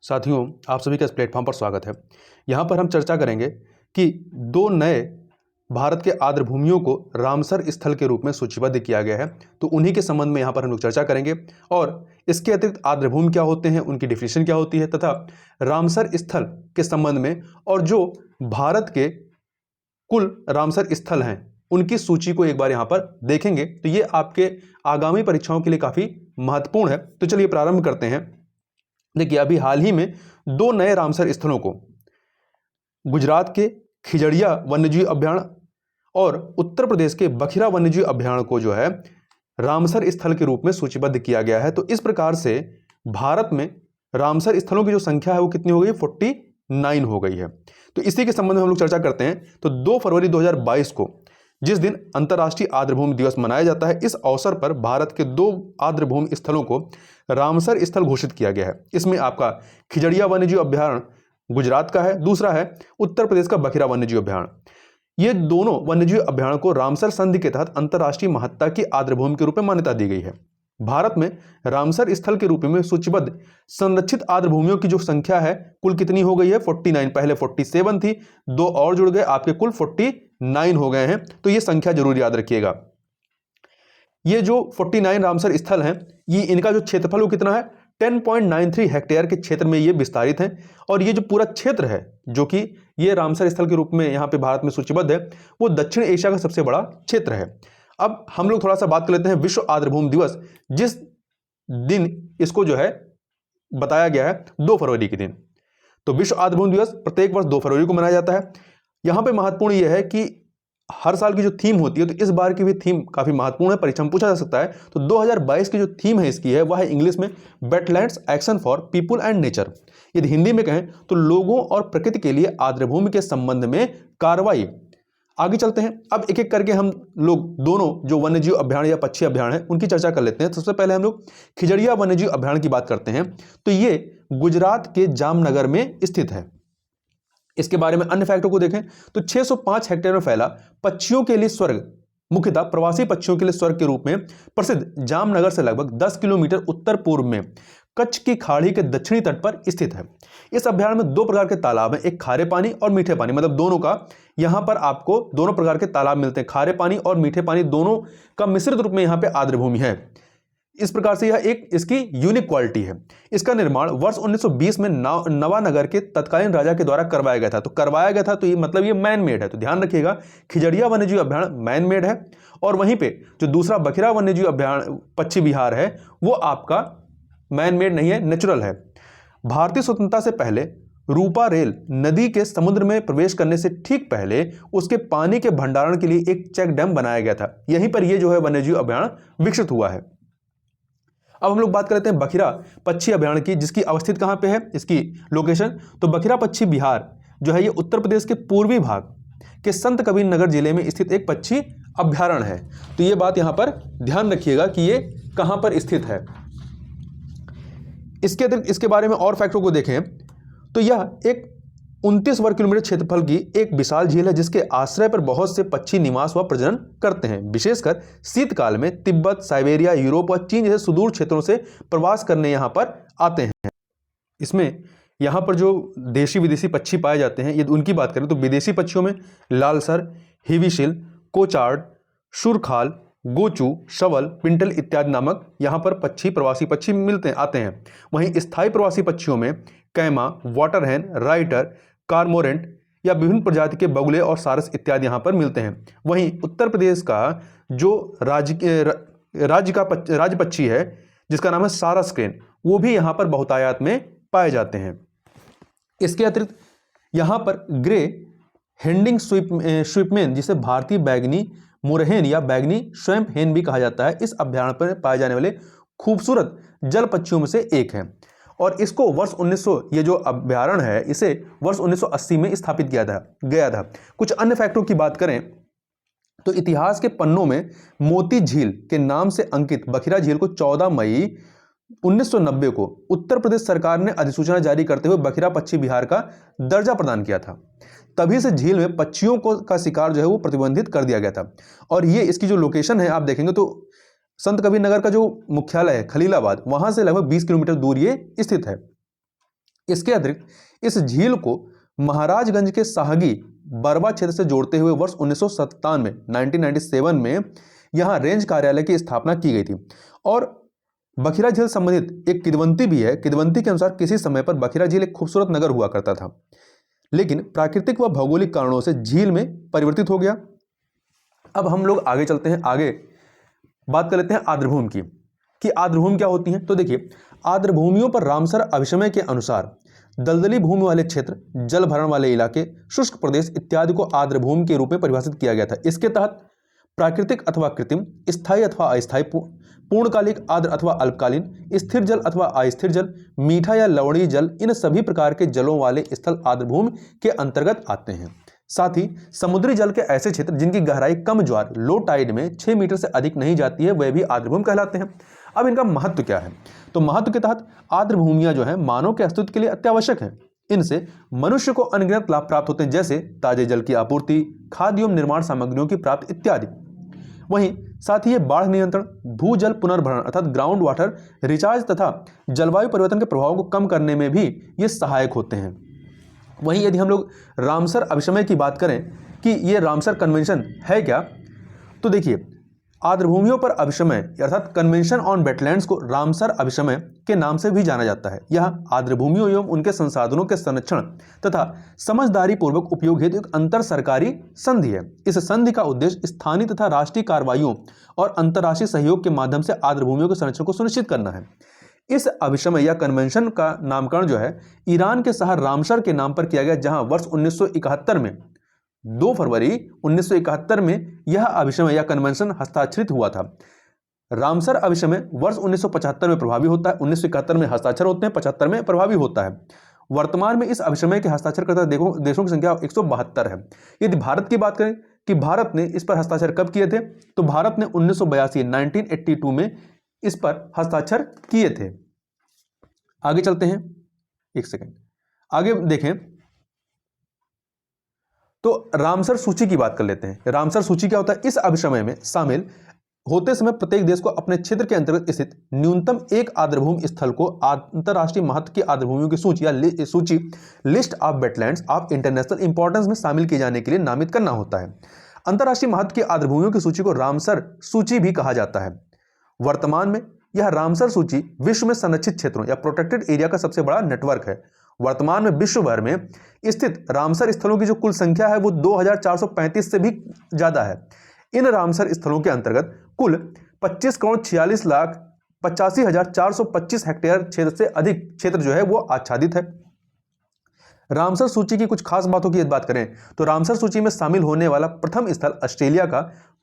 साथियों, आप सभी का इस प्लेटफॉर्म पर स्वागत है। यहाँ पर हम चर्चा करेंगे कि दो नए भारत के आर्द्र भूमियों को रामसर स्थल के रूप में सूचीबद्ध किया गया है। तो उन्हीं के संबंध में यहाँ पर हम लोग चर्चा करेंगे और इसके अतिरिक्त आर्द्र भूमि क्या होते हैं, उनकी डिफिनेशन क्या होती है तथा रामसर स्थल के संबंध में और जो भारत के कुल रामसर स्थल हैं उनकी सूची को एक बार यहाँ पर देखेंगे। तो ये आपके आगामी परीक्षाओं के लिए काफ़ी महत्वपूर्ण है। तो चलिए प्रारंभ करते हैं। देखिए, अभी हाल ही में दो नए रामसर स्थलों को गुजरात के खिजड़िया वन्यजीव अभयारण्य और उत्तर प्रदेश के बखिरा वन्यजीव अभयारण्य को जो है रामसर स्थल के रूप में सूचीबद्ध किया गया है। तो इस प्रकार से भारत में रामसर स्थलों की जो संख्या है वो कितनी हो गई, 49 हो गई है। तो इसी के संबंध में हम लोग चर्चा करते हैं। तो 2 फरवरी 2022 को जिस दिन अंतर्राष्ट्रीय आर्द्रभूमि दिवस मनाया जाता है, इस अवसर पर भारत के 2 आर्द्रभूमि स्थलों को रामसर स्थल घोषित किया गया है। इसमें आपका खिजड़िया वन्यजीव अभयारण्य गुजरात का है, दूसरा है उत्तर प्रदेश का बखिरा वन्यजीव अभयारण्य। ये दोनों वन्यजीव अभयारण्य को रामसर संधि के तहत अंतर्राष्ट्रीय महत्ता की आर्द्रभूमि के रूप में मान्यता दी गई है। भारत में रामसर स्थल के रूप में सूचीबद्ध संरक्षित आर्द्रभूमियों की जो संख्या है कुल कितनी हो गई है, 49। पहले 47 थी, 2 और जुड़ गए, आपके कुल 49 हो गए हैं। तो ये संख्या जरूर याद रखिएगा। ये जो 49 रामसर स्थल हैं, ये इनका जो क्षेत्रफल वो कितना है, 10.93 हेक्टेयर के क्षेत्र में ये विस्तारित हैं। और ये जो पूरा क्षेत्र है जो कि ये रामसर स्थल के रूप में यहाँ पे भारत में सूचीबद्ध है, वो दक्षिण एशिया का सबसे बड़ा क्षेत्र है। अब हम लोग थोड़ा सा बात कर लेते हैं विश्व आर्द्रभूमि दिवस, जिस दिन इसको जो है बताया गया है 2 फरवरी के दिन। तो विश्व आर्द्रभूमि दिवस प्रत्येक वर्ष 2 फरवरी को मनाया जाता है। यहाँ पे महत्वपूर्ण यह है कि हर साल की जो थीम होती है, तो इस बार की भी थीम काफी महत्वपूर्ण है, परीक्षा में पूछा जा सकता है। तो 2022 की जो थीम है इसकी है वह है इंग्लिश में wetlands action for people and nature. यदि हिंदी में कहें तो लोगों और प्रकृति के लिए आर्द्रभूमि के संबंध में कार्रवाई। आगे चलते हैं, अब एक एक करके हम लोग दोनों जो वन्यजीव अभयारण्य या पक्षी अभयारण्य है उनकी चर्चा कर लेते हैं। सबसे पहले हम लोग खिजड़िया वन्यजीव अभयारण्य की बात करते हैं। तो ये गुजरात के जामनगर में स्थित है। इसके बारे में अन्य फैक्टों को देखें तो 605 हेक्टेयर में फैला पक्षियों के लिए स्वर्ग, मुख्यतः प्रवासी पक्षियों के लिए स्वर्ग के रूप में प्रसिद्ध जामनगर से लगभग 10 किलोमीटर उत्तर पूर्व में कच्छ की खाड़ी के दक्षिणी तट पर स्थित है। इस अभयारण्य में 2 प्रकार के तालाब हैं, एक खारे पानी और मीठे पानी, मतलब दोनों का यहां पर आपको दोनों प्रकार के तालाब मिलते हैं। खारे पानी और मीठे पानी दोनों का मिश्रित रूप में यहां पे आर्द्रभूमि है। इस प्रकार से यह एक इसकी यूनिक क्वालिटी है। इसका निर्माण वर्ष 1920 में नवानगर के तत्कालीन राजा के द्वारा करवाया गया था। तो करवाया गया था तो ये मतलब ये मैन मेड है। तो ध्यान रखिएगा, खिजड़िया वन्यजीव अभयारण्य मैन मेड है और वहीं पे जो दूसरा बखिरा वन्यजीव अभयारण्य पक्षी विहार है वो आपका मैन मेड नहीं है, नेचुरल है। भारतीय स्वतंत्रता से पहले रूपा रेल नदी के समुद्र में प्रवेश करने से ठीक पहले उसके पानी के भंडारण के लिए एक चेक डैम बनाया गया था। यहीं पर यह जो है वन्यजीव अभयारण्य विकसित हुआ है। अब हम लोग बात करते हैं बखिरा पक्षी अभयारण्य की, जिसकी अवस्थित कहां पे है, इसकी लोकेशन। तो बखिरा पक्षी विहार जो है ये उत्तर प्रदेश के पूर्वी भाग के संत कबीर नगर जिले में स्थित एक पक्षी अभयारण्य है। तो ये बात यहां पर ध्यान रखिएगा कि ये कहां पर स्थित है। इसके अतिरिक्त इसके बारे में और फैक्टरों को देखें तो यह एक 29 वर्ग किलोमीटर क्षेत्रफल की एक विशाल झील है, जिसके आश्रय पर बहुत से पक्षी निवास व प्रजनन करते हैं। विशेषकर शीतकाल में तिब्बत, साइबेरिया, यूरोप और चीन जैसे सुदूर क्षेत्रों से प्रवास करने यहाँ पर आते हैं। इसमें यहाँ पर जो देशी विदेशी पक्षी पाए जाते हैं, यदि उनकी बात करें तो विदेशी पक्षियों में लालसर, हिविशिल, कोचार्ड, सुरखाल, गोचू, शवल, पिंटल इत्यादि नामक यहाँ पर पक्षी प्रवासी पक्षी आते हैं। वहीं स्थायी प्रवासी पक्षियों में कैमा, वाटरहैन, राइटर, कार्मोरेंट या विभिन्न प्रजाति के बगुले और सारस इत्यादि यहाँ पर मिलते हैं। वहीं उत्तर प्रदेश का जो राज्य पक्षी है जिसका नाम है सारस क्रेन, वो भी यहाँ पर बहुतायत में पाए जाते हैं। इसके अतिरिक्त यहाँ पर ग्रे हैंडिंग स्वीपमेन, जिसे भारतीय बैगनी मुरहेन या बैगनी स्वैम्प हेन भी कहा जाता है, इस अभयारण्य पर पाए जाने वाले खूबसूरत जल पक्षियों में से एक है। और इसको वर्ष 1900 ये जो अभयारण्य है इसे वर्ष 1980 में स्थापित गया था। कुछ अन्य फैक्टों की बात करें तो इतिहास के पन्नों में मोती झील के नाम से अंकित बखिरा झील को 14 मई 1990 को उत्तर प्रदेश सरकार ने अधिसूचना जारी करते हुए बखिरा पक्षी विहार का दर्जा प्रदान किया था। तभी से झील में पक्षियों का शिकार जो है वो प्रतिबंधित कर दिया गया था। और ये इसकी जो लोकेशन है आप देखेंगे तो संत कबीर नगर का जो मुख्यालय है खलीलाबाद, वहां से लगभग 20 किलोमीटर दूर ये स्थित है। इसके अतिरिक्त इस झील को महाराजगंज के साहगी बरवा क्षेत्र से जोड़ते हुए वर्ष 1997 में यहाँ रेंज कार्यालय की स्थापना की गई थी। और बखिरा झील संबंधित एक किदवंती भी है। किदवंती के अनुसार किसी समय पर बखिरा झील एक खूबसूरत नगर हुआ करता था, लेकिन प्राकृतिक व भौगोलिक कारणों से झील में परिवर्तित हो गया। अब हम लोग आगे चलते हैं, आगे बात कर लेते हैं आर्द्रभूमि की कि आर्द्रभूमि क्या होती है। तो देखिए, आर्द्रभूमियों पर रामसर अभिसमय के अनुसार दलदली भूमि वाले क्षेत्र, जल भरण वाले इलाके, शुष्क प्रदेश इत्यादि को आर्द्रभूमि के रूप में परिभाषित किया गया था। इसके तहत प्राकृतिक अथवा कृत्रिम, स्थायी अथवा अस्थायी, पूर्णकालिक आर्द्र अथवा अल्पकालीन, स्थिर जल अथवा अस्थिर जल, मीठा या लवणीय जल, इन सभी प्रकार के जलों वाले स्थल आर्द्रभूमि के अंतर्गत आते हैं। साथ ही समुद्री जल के ऐसे क्षेत्र जिनकी गहराई कम ज्वार, लो टाइड में 6 मीटर से अधिक नहीं जाती है, वे भी आर्द्रभूमि कहलाते हैं। अब इनका महत्व क्या है? तो महत्व के तहत आर्द्रभूमियां जो है मानव के अस्तित्व के लिए अत्यावश्यक है। इनसे मनुष्य को अनगिनत लाभ प्राप्त होते हैं, जैसे ताजे जल की आपूर्ति, खाद्य एवं निर्माण सामग्रियों की प्राप्ति इत्यादि। वहीं साथ ही ये बाढ़ नियंत्रण, भूजल पुनर्भरण अर्थात ग्राउंड वाटर रिचार्ज तथा जलवायु परिवर्तन के प्रभावों को कम करने में भी ये सहायक होते हैं। वहीं यदि हम लोग रामसर अभिसमय की बात करें कि ये रामसर कन्वेंशन है क्या, तो देखिए, आर्द्रभूमियों पर अभिसमय अर्थात कन्वेंशन ऑन वेटलैंड्स को रामसर अभिसमय के नाम से भी जाना जाता है। यह आर्द्रभूमियों एवं उनके संसाधनों के संरक्षण तथा समझदारी पूर्वक उपयोग हेतु एक अंतर सरकारी संधि है। इस संधि का उद्देश्य स्थानीय तथा राष्ट्रीय कार्रवाइयों और अंतर्राष्ट्रीय सहयोग के माध्यम से आर्द्रभूमियों के संरक्षण को सुनिश्चित करना है। इस अभिसमय या कन्वेंशन का नामकरण जो है ईरान के शहर रामसर के नाम पर किया गया, जहां वर्ष 1971 में 2 फरवरी 1971 में यह अभिसमय या कन्वेंशन हस्ताक्षरित हुआ था। रामसर अभिसमय वर्ष 1975 में प्रभावी होता है। 1971 में हस्ताक्षर होते हैं, 75 में प्रभावी होता है। वर्तमान में इस अभिसमय के हस्ताक्षरकर्ता देशों की संख्या 172 है। यदि भारत की बात करें कि भारत ने इस पर हस्ताक्षर कब किए थे, तो भारत ने 1982 में इस पर हस्ताक्षर किए थे। आगे चलते हैं, एक सेकंड आगे देखें तो रामसर सूची की बात कर लेते हैं। रामसर सूची क्या होता है? इस अभिसमय में शामिल होते समय प्रत्येक देश को अपने क्षेत्र के अंतर्गत स्थित न्यूनतम एक आर्द्रभूमि स्थल को अंतरराष्ट्रीय महत्व की आर्द्रभूमियों की सूची या सूची list of wetlands of international importance में शामिल किए जाने के लिए नामित करना होता है। अंतरराष्ट्रीय महत्व की आर्द्रभूमियों की सूची को रामसर सूची भी कहा जाता है। वर्तमान में यह रामसर सूची विश्व में संरक्षित क्षेत्रों या प्रोटेक्टेड एरिया का सबसे बड़ा नेटवर्क है। वर्तमान में विश्व भर में स्थित रामसर स्थलों की जो कुल संख्या है वो 2435 से भी ज्यादा है। इन रामसर स्थलों के अंतर्गत कुल 25,46,85,425 हेक्टेयर क्षेत्र से अधिक क्षेत्र जो है वो आच्छादित है। रामसर सूची की कुछ खास बातों की बात करें तो रामसर सूची में शामिल होने वाला प्रथम स्थल ऑस्ट्रेलिया का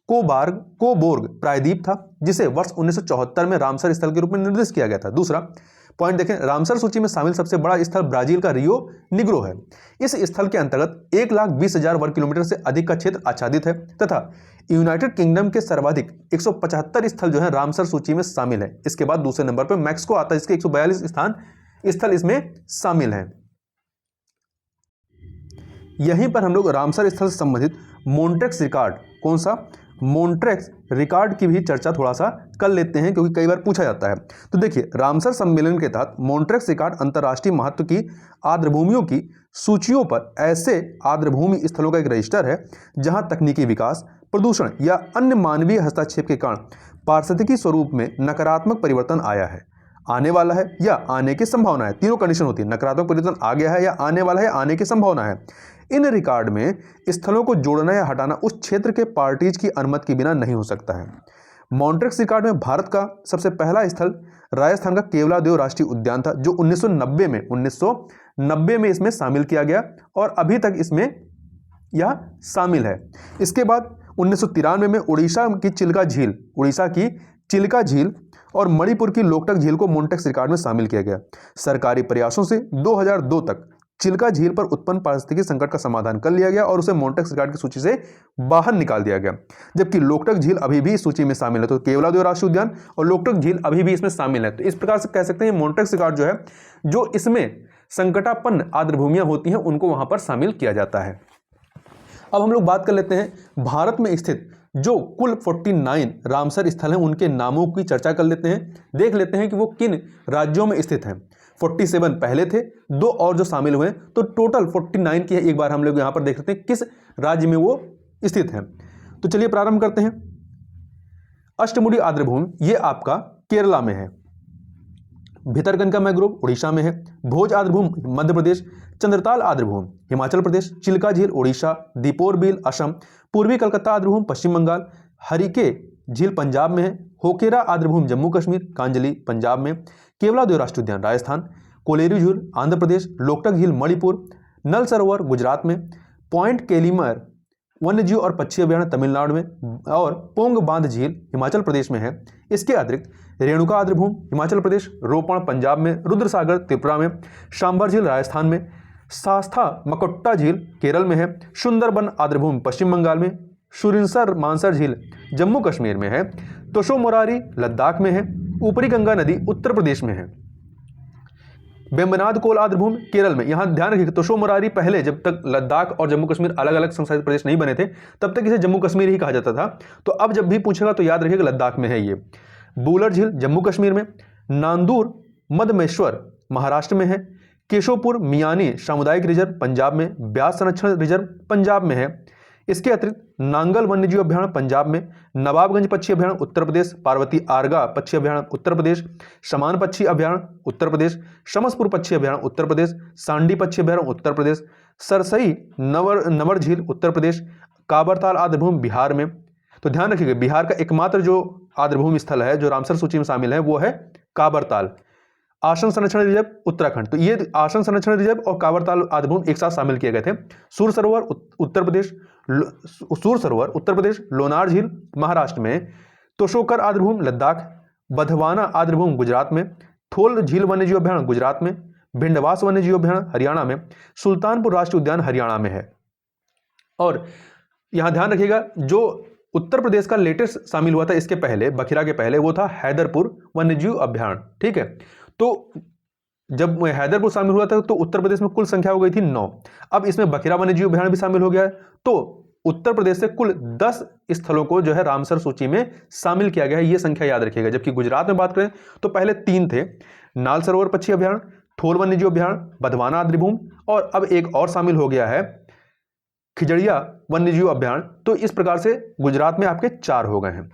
कोबोर्ग प्रायद्वीप था, जिसे वर्ष 1974 में रामसर स्थल के रूप में निर्दिष्ट किया गया था। दूसरा पॉइंट देखें, रामसर सूची में शामिल सबसे बड़ा स्थल ब्राजील का रियो निग्रो है। इस स्थल के अंतर्गत 1,20,000 वर्ग किलोमीटर से अधिक का क्षेत्र आच्छादित है तथा यूनाइटेड किंगडम के सर्वाधिक 175 स्थल जो है रामसर सूची में शामिल है। इसके बाद दूसरे नंबर पर मैक्सिको आता है, जिसके 142 स्थल इसमें शामिल हैं। यहीं पर हम लोग रामसर स्थल से संबंधित मोन्ट्रेक्स रिकॉर्ड, कौन सा मोन्ट्रेक्स रिकॉर्ड की भी चर्चा थोड़ा सा कर लेते हैं, क्योंकि कई बार पूछा जाता है। तो देखिए, रामसर सम्मेलन के तहत मोन्ट्रेक्स रिकॉर्ड अंतर्राष्ट्रीय महत्व की आर्द्रभूमियों की सूचियों पर ऐसे आर्द्रभूमि स्थलों का एक रजिस्टर है जहां तकनीकी विकास, प्रदूषण या अन्य मानवीय हस्तक्षेप के कारण पारिस्थितिकी स्वरूप में नकारात्मक परिवर्तन आया है, आने वाला है या आने की संभावना है। तीनों कंडीशन होती है, नकारात्मक परिवर्तन आ गया है या आने वाला है, आने की संभावना है। इन रिकॉर्ड में स्थलों को जोड़ना या हटाना उस क्षेत्र के पार्टीज की अनुमति के बिना नहीं हो सकता है। मोन्ट्रेक्स रिकॉर्ड में भारत का सबसे पहला स्थल राजस्थान का केवलादेव राष्ट्रीय उद्यान था, जो 1990 में इसमें शामिल किया गया और अभी तक इसमें यह शामिल है। इसके बाद 1993 में उड़ीसा की चिल्का झील और मणिपुर की लोकटक झील को मोन्ट्रेक्स रिकॉर्ड में शामिल किया गया। सरकारी प्रयासों से 2002 तक चिल्का झील पर उत्पन्न पारिस्थितिकी संकट का समाधान कर लिया गया और उसे मोन्ट्रेक्स रिकॉर्ड की सूची से बाहर निकाल दिया गया, जबकि लोकटक झील अभी भी इस सूची में शामिल है। तो केवलादेव राष्ट्रीय उद्यान और लोकटक झील अभी भी इसमें शामिल है। तो इस प्रकार से कह सकते हैं मोन्ट्रेक्स रिकॉर्ड जो है, जो इसमें संकटापन्न आर्द्रभूमियां होती हैं उनको वहां पर शामिल किया जाता है। अब हम लोग बात कर लेते हैं भारत में स्थित जो कुल 49 रामसर स्थल हैं उनके नामों की चर्चा कर लेते हैं, देख लेते हैं कि वो किन राज्यों में स्थित हैं। 47 पहले थे, 2 और जो शामिल हुए, तो टोटल 49 की है। एक बार हम लोग यहाँ पर देख सकते हैं किस राज्य में वो स्थित है। तो चलिए प्रारंभ करते हैं। अष्टमुडी आर्द्रभूमि ये आपका केरला में है, भितरकनिका मैंग्रोव उड़ीसा में है, भोज आर्द्रभूमि मध्य प्रदेश, चंद्रताल आर्द्रभूमि हिमाचल प्रदेश, चिल्का झील उड़ीसा, दीपोर बील असम, पूर्वी कलकत्ता आर्द्रभूमि पश्चिम बंगाल, हरिके झील पंजाब में है, होकेरा आर्द्रभूमि जम्मू कश्मीर, कांजली पंजाब में, केवलादेव राष्ट्रीय उद्यान राजस्थान, कोलेरू झील आंध्र प्रदेश, लोकटक झील मणिपुर, नल सरोवर गुजरात में, पॉइंट केलीमर वन्यजीव और पक्षी अभ्यारण्य तमिलनाडु में, और पोंग बांध झील हिमाचल प्रदेश में है। इसके अतिरिक्त रेणुका आर्द्रभूमि हिमाचल प्रदेश, रोपण पंजाब में, रुद्रसागर त्रिपुरा में, सांबर झील राजस्थान में, शास्था मकोट्टा झील केरल में है, सुंदरबन आर्द्रभूमि पश्चिम बंगाल में, सुरिनसर मानसर झील जम्मू कश्मीर में है, तोशो मोरारी लद्दाख में है, ऊपरी गंगा नदी उत्तर प्रदेश में है, वेम्बनाड कोल आर्द्रभूमि केरल में। यहां ध्यान रखिए तोशो मोरारी पहले जब तक लद्दाख और जम्मू कश्मीर अलग अलग संघशासित प्रदेश नहीं बने थे तब तक इसे जम्मू कश्मीर ही कहा जाता था। तो अब जब भी पूछेगा तो याद रखिएगा लद्दाख में है ये। बूलर झील जम्मू कश्मीर में, नांदूर मदमेश्वर महाराष्ट्र में है, केशोपुर मियानी सामुदायिक रिजर्व पंजाब में, ब्यास संरक्षण रिजर्व पंजाब में है। इसके अतिरिक्त नांगल वन्यजीव अभ्यारण्य पंजाब में, नवाबगंज पक्षी अभ्यारण्य उत्तर प्रदेश, पार्वती आरगा पक्षी अभ्यारण्य उत्तर प्रदेश, समान पक्षी अभ्यारण्य उत्तर प्रदेश, शमसपुर पक्षी अभ्यारण्य उत्तर प्रदेश, सांडी पक्षी अभ्यारण्य उत्तर प्रदेश, सरसई नवर झील उत्तर प्रदेश, काबरताल आर्द्रभूमि बिहार में। तो ध्यान रखिएगा बिहार का एकमात्र जो आर्द्रभूमि स्थल है जो रामसर सूची में शामिल है वो है काबरताल। आसन संरक्षण रिजर्व उत्तराखंड, तो ये आसन संरक्षण रिजर्व और काबरताल आर्द्रभूमि एक साथ शामिल किए गए थे। सूर सरोवर उत्तर प्रदेश, लोनार झील महाराष्ट्र में, तोशोकर आर्द्रभूमि लद्दाख, बधवाना आर्द्रभूमि गुजरात में, थोल झील वन्यजीव अभ्यारण्य गुजरात में, भिंडवास वन्यजीव अभ्यारण्य हरियाणा में, सुल्तानपुर राष्ट्रीय उद्यान हरियाणा में है। और यहां ध्यान रखिएगा जो उत्तर प्रदेश का लेटेस्ट शामिल हुआ था इसके पहले, बखिरा के पहले, वो था हैदरपुर वन्यजीव अभ्यारण्य। ठीक है, तो जब हैदरपुर शामिल हुआ था तो उत्तर प्रदेश में कुल संख्या हो गई थी 9। अब इसमें बखिरा वन्यजीव अभ्यारण्य भी शामिल हो गया है, तो उत्तर प्रदेश से कुल 10 स्थलों को जो है रामसर सूची में शामिल किया गया है, ये संख्या याद रखिएगा। जबकि गुजरात में बात करें तो पहले 3 थे, नाल सरोवर पक्षी अभ्यारण्य, थोल वन्यजीव अभ्यारण्य, बधवाना आर्द्रभूमि, और अब एक और शामिल हो गया है खिजड़िया वन्यजीव अभ्यारण्य। तो इस प्रकार से गुजरात में आपके 4 हो गए हैं।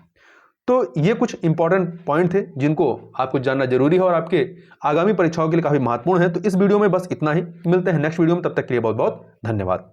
तो ये कुछ इंपॉर्टेंट पॉइंट थे जिनको आपको जानना जरूरी है और आपके आगामी परीक्षाओं के लिए काफी महत्वपूर्ण है। तो इस वीडियो में बस इतना ही, मिलते हैं नेक्स्ट वीडियो में, तब तक के लिए बहुत बहुत धन्यवाद।